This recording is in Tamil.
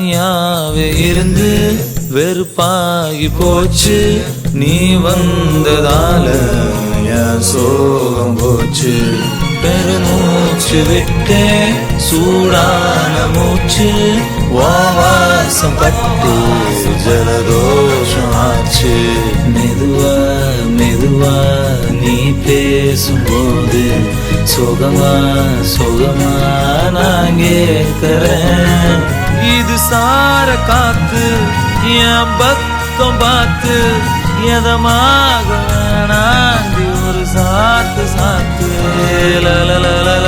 தனியாவே இருந்து வெறுப்பாகி போச்சு. நீ வந்ததால என் சோகம் போச்சு. பெருமூச்சு விட்டேன் சூடான மூச்சு. வாசம் பட்டு ஜலதோஷம் ஆச்சு. மெதுவா மெதுவா நீ பேசும்போது சுகமா சுகமா நான் கேட்கிறேன். இது சார காத்து என் பக்கம் பார்த்து எதமாக வேணாண்டி ஒரு சாத்து சாத்து. லலலலல